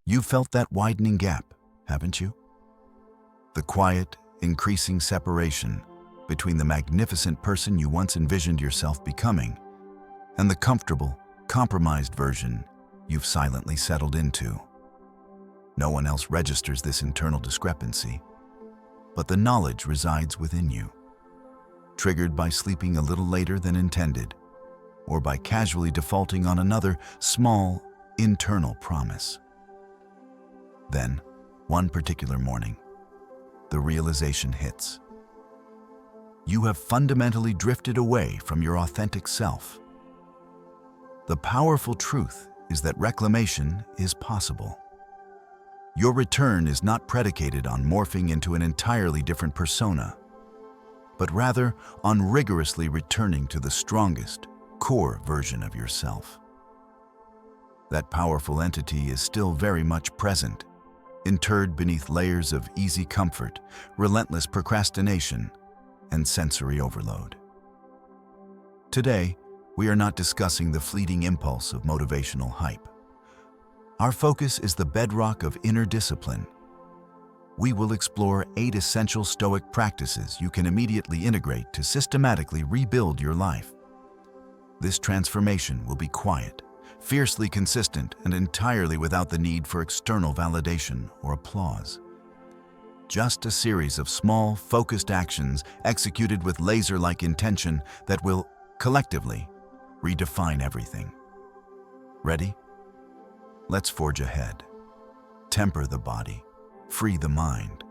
You've felt that widening gap, haven't you? The quiet, increasing separation between the magnificent person you once envisioned yourself becoming and the comfortable, compromised version you've silently settled into. No one else registers this internal discrepancy, but the knowledge resides within you, triggered by sleeping a little later than intended, or by casually defaulting on another small, internal promise. Then, one particular morning, the realization hits. You have fundamentally drifted away from your authentic self. The powerful truth is that reclamation is possible. Your return is not predicated on morphing into an entirely different persona, but rather on rigorously returning to the strongest, core version of yourself. That powerful entity is still very much present, interred beneath layers of easy comfort, relentless procrastination, and sensory overload. Today, we are not discussing the fleeting impulse of motivational hype. Our focus is the bedrock of inner discipline. We will explore 8 essential Stoic practices you can immediately integrate to systematically rebuild your life. This transformation will be quiet, fiercely consistent, and entirely without the need for external validation or applause. Just a series of small, focused actions executed with laser-like intention that will, collectively, redefine everything. Ready? Let's forge ahead. Temper the body, free the mind.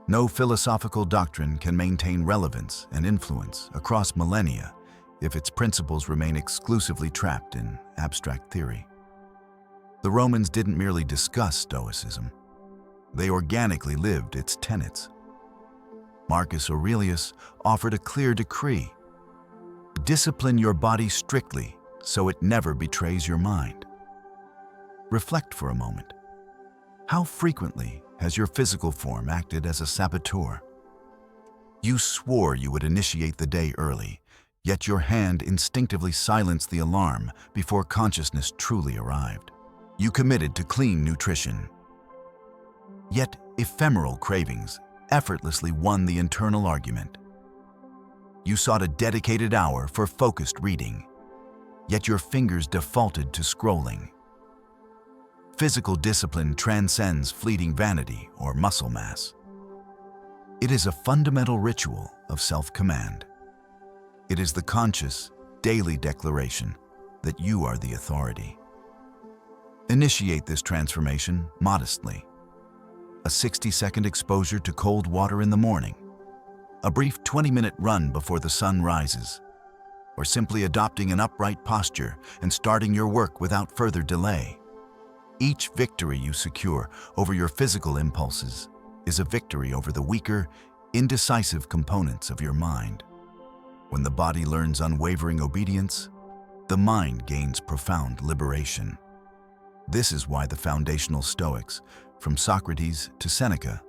No philosophical doctrine can maintain relevance and influence across millennia if its principles remain exclusively trapped in abstract theory. The Romans didn't merely discuss Stoicism, they organically lived its tenets. Marcus Aurelius offered a clear decree: discipline your body strictly so it never betrays your mind. Reflect for a moment. How frequently has your physical form acted as a saboteur? You swore you would initiate the day early, yet your hand instinctively silenced the alarm before consciousness truly arrived. You committed to clean nutrition, yet ephemeral cravings effortlessly won the internal argument. You sought a dedicated hour for focused reading, yet your fingers defaulted to scrolling. Physical discipline transcends fleeting vanity or muscle mass. It is a fundamental ritual of self-command. It is the conscious, daily declaration that you are the authority. Initiate this transformation modestly. A 60-second exposure to cold water in the morning, a brief 20-minute run before the sun rises, or simply adopting an upright posture and starting your work without further delay. Each victory you secure over your physical impulses is a victory over the weaker, indecisive components of your mind. When the body learns unwavering obedience, the mind gains profound liberation. This is why the foundational Stoics, from Socrates to Seneca,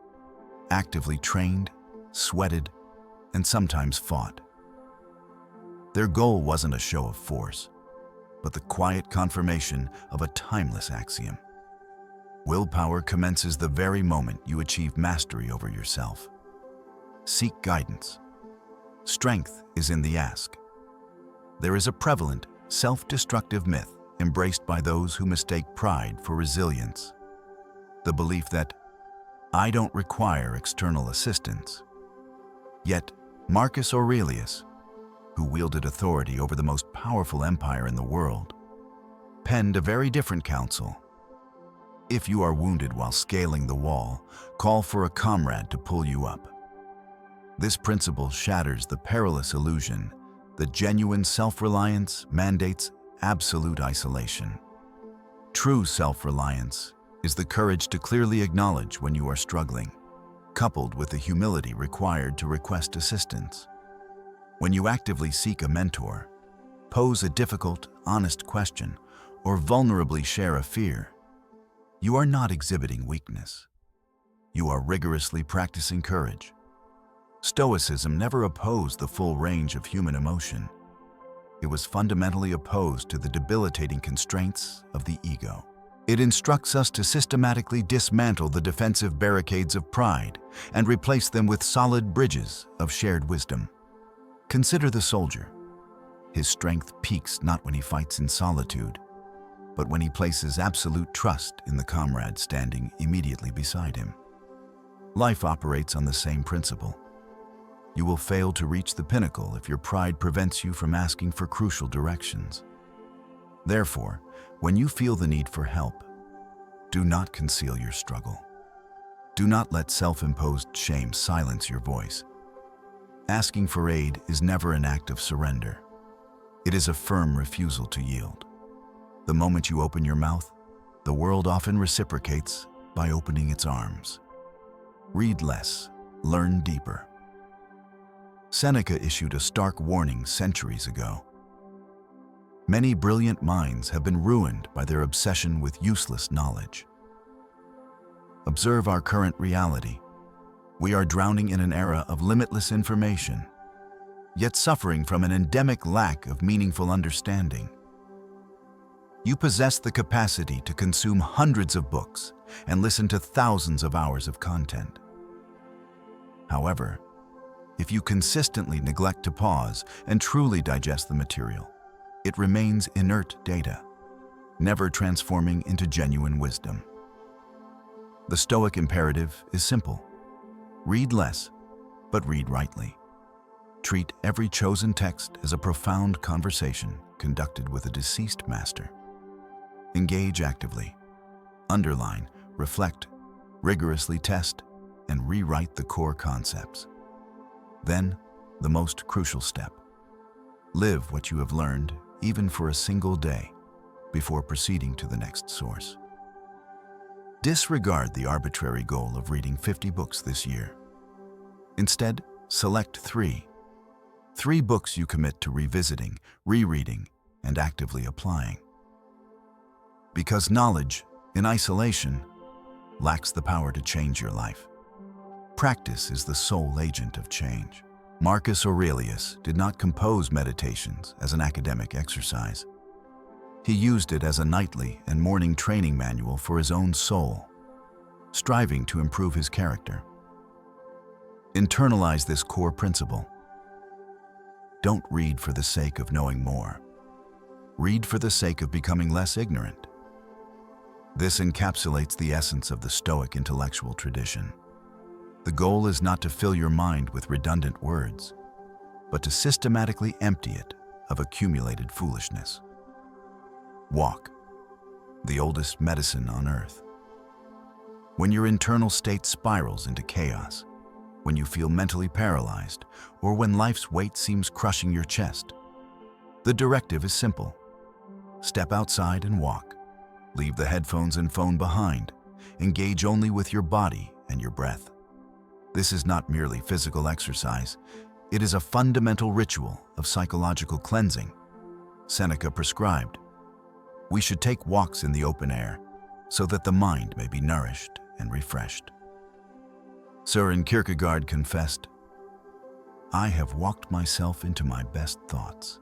actively trained, sweated, and sometimes fought. Their goal wasn't a show of force, but the quiet confirmation of a timeless axiom. Willpower commences the very moment you achieve mastery over yourself. Seek guidance. Strength is in the ask. There is a prevalent, self-destructive myth embraced by those who mistake pride for resilience. The belief that, I don't require external assistance. Yet, Marcus Aurelius, who wielded authority over the most powerful empire in the world, penned a very different counsel. If you are wounded while scaling the wall, call for a comrade to pull you up. This principle shatters the perilous illusion that genuine self-reliance mandates absolute isolation. True self-reliance is the courage to clearly acknowledge when you are struggling, coupled with the humility required to request assistance. When you actively seek a mentor, pose a difficult, honest question, or vulnerably share a fear, you are not exhibiting weakness. You are rigorously practicing courage. Stoicism never opposed the full range of human emotion. It was fundamentally opposed to the debilitating constraints of the ego. It instructs us to systematically dismantle the defensive barricades of pride and replace them with solid bridges of shared wisdom. Consider the soldier. His strength peaks not when he fights in solitude, but when he places absolute trust in the comrade standing immediately beside him. Life operates on the same principle. You will fail to reach the pinnacle if your pride prevents you from asking for crucial directions. Therefore, when you feel the need for help, do not conceal your struggle. Do not let self-imposed shame silence your voice. Asking for aid is never an act of surrender. It is a firm refusal to yield. The moment you open your mouth, the world often reciprocates by opening its arms. Read less, learn deeper. Seneca issued a stark warning centuries ago. Many brilliant minds have been ruined by their obsession with useless knowledge. Observe our current reality. We are drowning in an era of limitless information, yet suffering from an endemic lack of meaningful understanding. You possess the capacity to consume hundreds of books and listen to thousands of hours of content. However, if you consistently neglect to pause and truly digest the material, it remains inert data, never transforming into genuine wisdom. The Stoic imperative is simple. Read less, but read rightly. Treat every chosen text as a profound conversation conducted with a deceased master. Engage actively. Underline, reflect, rigorously test, and rewrite the core concepts. Then, the most crucial step. Live what you have learned, even for a single day, before proceeding to the next source. Disregard the arbitrary goal of reading 50 books this year. Instead, select 3. 3 books you commit to revisiting, rereading, and actively applying. Because knowledge, in isolation, lacks the power to change your life. Practice is the sole agent of change. Marcus Aurelius did not compose meditations as an academic exercise. He used it as a nightly and morning training manual for his own soul, striving to improve his character. Internalize this core principle. Don't read for the sake of knowing more. Read for the sake of becoming less ignorant. This encapsulates the essence of the Stoic intellectual tradition. The goal is not to fill your mind with redundant words, but to systematically empty it of accumulated foolishness. Walk, the oldest medicine on earth. When your internal state spirals into chaos, when you feel mentally paralyzed, or when life's weight seems crushing your chest, the directive is simple. Step outside and walk. Leave the headphones and phone behind. Engage only with your body and your breath. This is not merely physical exercise. It is a fundamental ritual of psychological cleansing. Seneca prescribed, we should take walks in the open air so that the mind may be nourished and refreshed. Søren Kierkegaard confessed, I have walked myself into my best thoughts.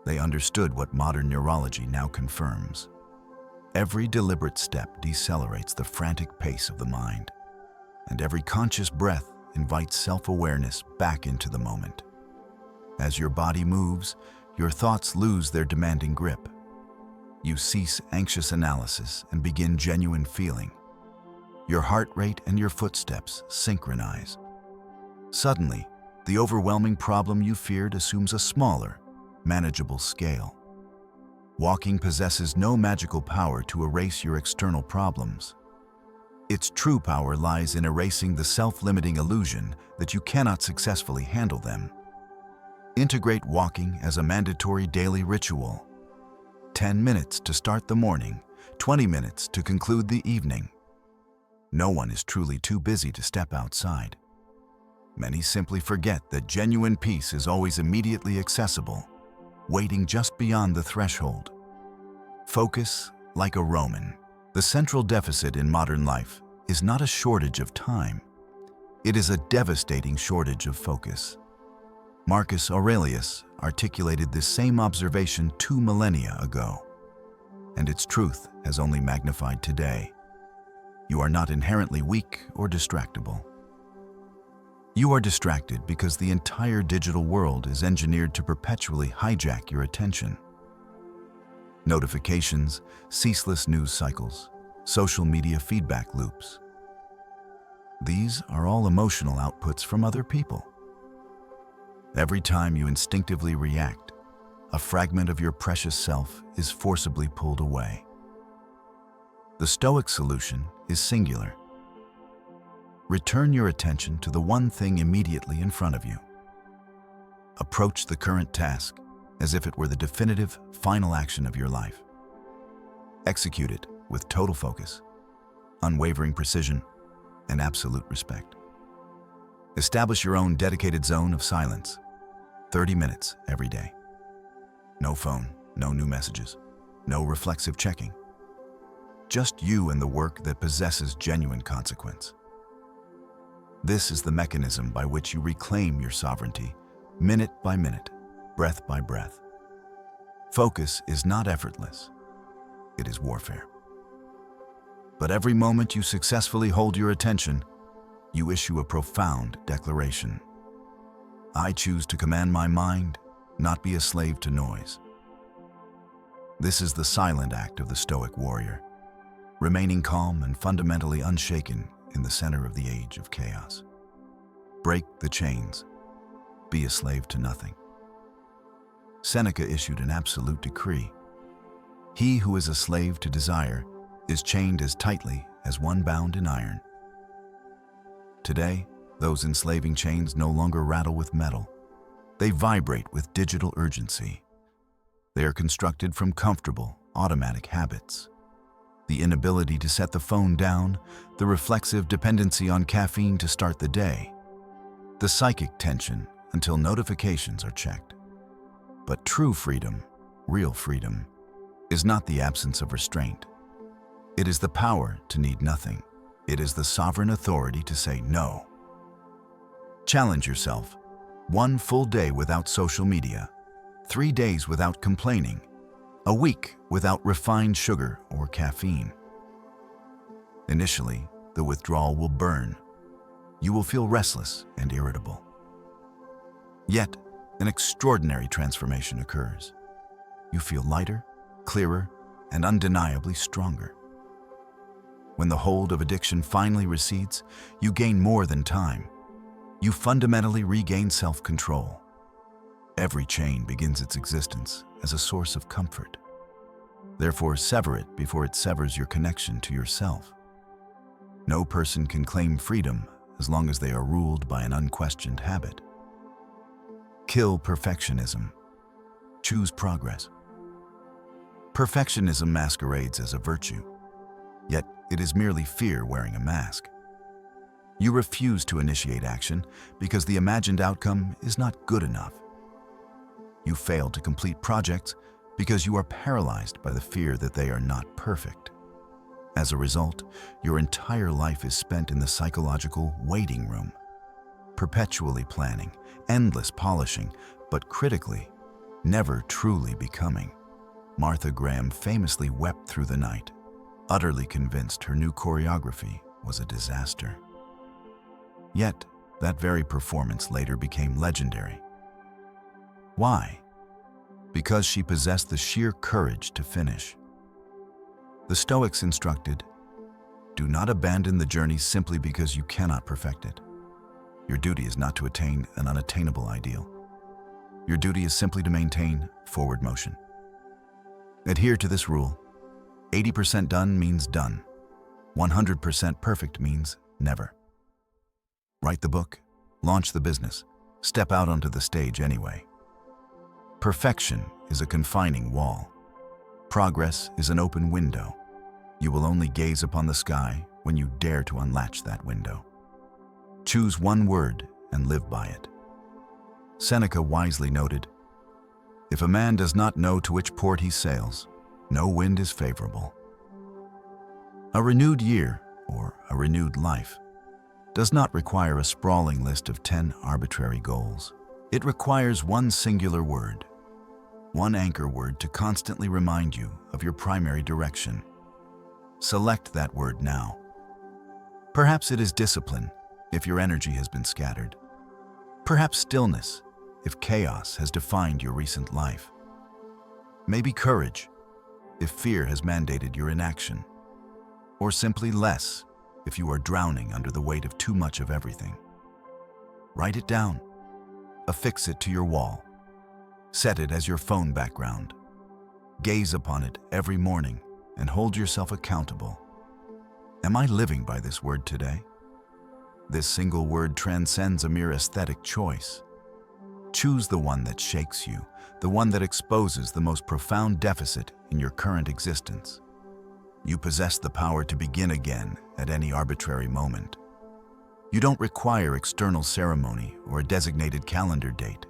They understood what modern neurology now confirms. Every deliberate step decelerates the frantic pace of the mind, and every conscious breath invites self-awareness back into the moment. As your body moves, your thoughts lose their demanding grip. You cease anxious analysis and begin genuine feeling. Your heart rate and your footsteps synchronize. Suddenly, the overwhelming problem you feared assumes a smaller, manageable scale. Walking possesses no magical power to erase your external problems. Its true power lies in erasing the self-limiting illusion that you cannot successfully handle them. Integrate walking as a mandatory daily ritual. 10 minutes to start the morning, 20 minutes to conclude the evening. No one is truly too busy to step outside. Many simply forget that genuine peace is always immediately accessible, waiting just beyond the threshold. Focus like a Roman. The central deficit in modern life is not a shortage of time. It is a devastating shortage of focus. Marcus Aurelius articulated this same observation 2 millennia ago. and its truth has only magnified today. You are not inherently weak or distractible. You are distracted because the entire digital world is engineered to perpetually hijack your attention. Notifications, ceaseless news cycles, social media feedback loops. These are all emotional outputs from other people. Every time you instinctively react, a fragment of your precious self is forcibly pulled away. The Stoic solution is singular. Return your attention to the one thing immediately in front of you. Approach the current task as if it were the definitive, final action of your life. Execute it with total focus, unwavering precision, and absolute respect. Establish your own dedicated zone of silence, 30 minutes every day. No phone, no new messages, no reflexive checking. Just you and the work that possesses genuine consequence. This is the mechanism by which you reclaim your sovereignty, minute by minute, breath by breath. Focus is not effortless. It is warfare. But every moment you successfully hold your attention, you issue a profound declaration. I choose to command my mind, not be a slave to noise. This is the silent act of the Stoic warrior, remaining calm and fundamentally unshaken in the center of the age of chaos. Break the chains. Be a slave to nothing. Seneca issued an absolute decree. He who is a slave to desire is chained as tightly as one bound in iron. Today, those enslaving chains no longer rattle with metal. They vibrate with digital urgency. They are constructed from comfortable, automatic habits. The inability to set the phone down, the reflexive dependency on caffeine to start the day, the psychic tension until notifications are checked. But true freedom, real freedom, is not the absence of restraint. It is the power to need nothing. It is the sovereign authority to say no. Challenge yourself. 1 full day without social media, 3 days without complaining, a week without refined sugar or caffeine. Initially, the withdrawal will burn. You will feel restless and irritable. Yet, an extraordinary transformation occurs. You feel lighter, clearer, and undeniably stronger. When the hold of addiction finally recedes, you gain more than time. You fundamentally regain self-control. Every chain begins its existence as a source of comfort. Therefore, sever it before it severs your connection to yourself. No person can claim freedom as long as they are ruled by an unquestioned habit. Kill perfectionism. Choose progress. Perfectionism masquerades as a virtue, yet it is merely fear wearing a mask. You refuse to initiate action because the imagined outcome is not good enough. You fail to complete projects because you are paralyzed by the fear that they are not perfect. As a result, your entire life is spent in the psychological waiting room, perpetually planning, endless polishing, but critically, never truly becoming. Martha Graham famously wept through the night, utterly convinced her new choreography was a disaster. Yet, that very performance later became legendary. Why? Because she possessed the sheer courage to finish. The Stoics instructed, do not abandon the journey simply because you cannot perfect it. Your duty is not to attain an unattainable ideal. Your duty is simply to maintain forward motion. Adhere to this rule. 80% done means done. 100% perfect means never. Write the book, launch the business, step out onto the stage anyway. Perfection is a confining wall. Progress is an open window. You will only gaze upon the sky when you dare to unlatch that window. Choose one word and live by it. Seneca wisely noted, if a man does not know to which port he sails, no wind is favorable. A renewed year, or a renewed life, does not require a sprawling list of 10 arbitrary goals. It requires one singular word, one anchor word to constantly remind you of your primary direction. Select that word now. Perhaps it is discipline, if your energy has been scattered. Perhaps stillness, if chaos has defined your recent life. Maybe courage, if fear has mandated your inaction. Or simply less, if you are drowning under the weight of too much of everything. Write it down. Affix it to your wall. Set it as your phone background. Gaze upon it every morning and hold yourself accountable. Am I living by this word today? This single word transcends a mere aesthetic choice. Choose the one that shakes you, the one that exposes the most profound deficit in your current existence. You possess the power to begin again at any arbitrary moment. You don't require external ceremony or a designated calendar date.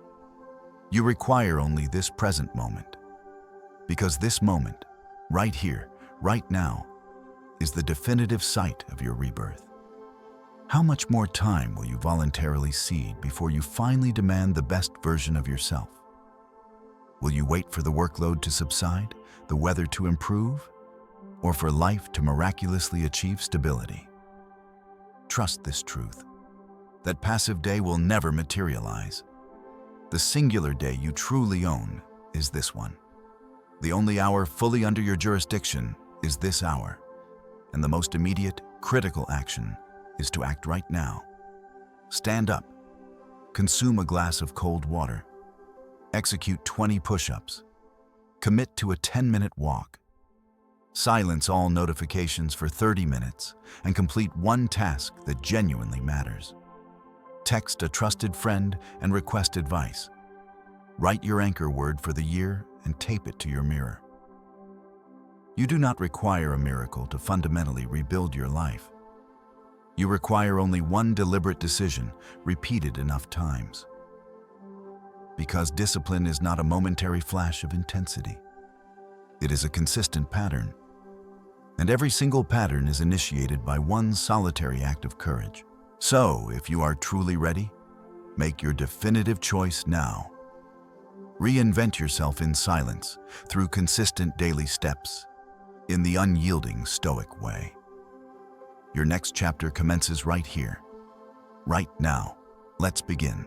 You require only this present moment. Because this moment, right here, right now, is the definitive site of your rebirth. How much more time will you voluntarily cede before you finally demand the best version of yourself? Will you wait for the workload to subside, the weather to improve, or for life to miraculously achieve stability? Trust this truth, that passive day will never materialize. The singular day you truly own is this one. The only hour fully under your jurisdiction is this hour, and the most immediate, critical action is to act right now. Stand up, consume a glass of cold water, execute 20 push-ups, commit to a 10-minute walk, silence all notifications for 30 minutes, and complete one task that genuinely matters. Text a trusted friend and request advice. Write your anchor word for the year and tape it to your mirror. You do not require a miracle to fundamentally rebuild your life. You require only one deliberate decision, repeated enough times. Because discipline is not a momentary flash of intensity. It is a consistent pattern. And every single pattern is initiated by one solitary act of courage. So, if you are truly ready, make your definitive choice now. Reinvent yourself in silence, through consistent daily steps, in the unyielding Stoic way. Your next chapter commences right here, right now. Let's begin.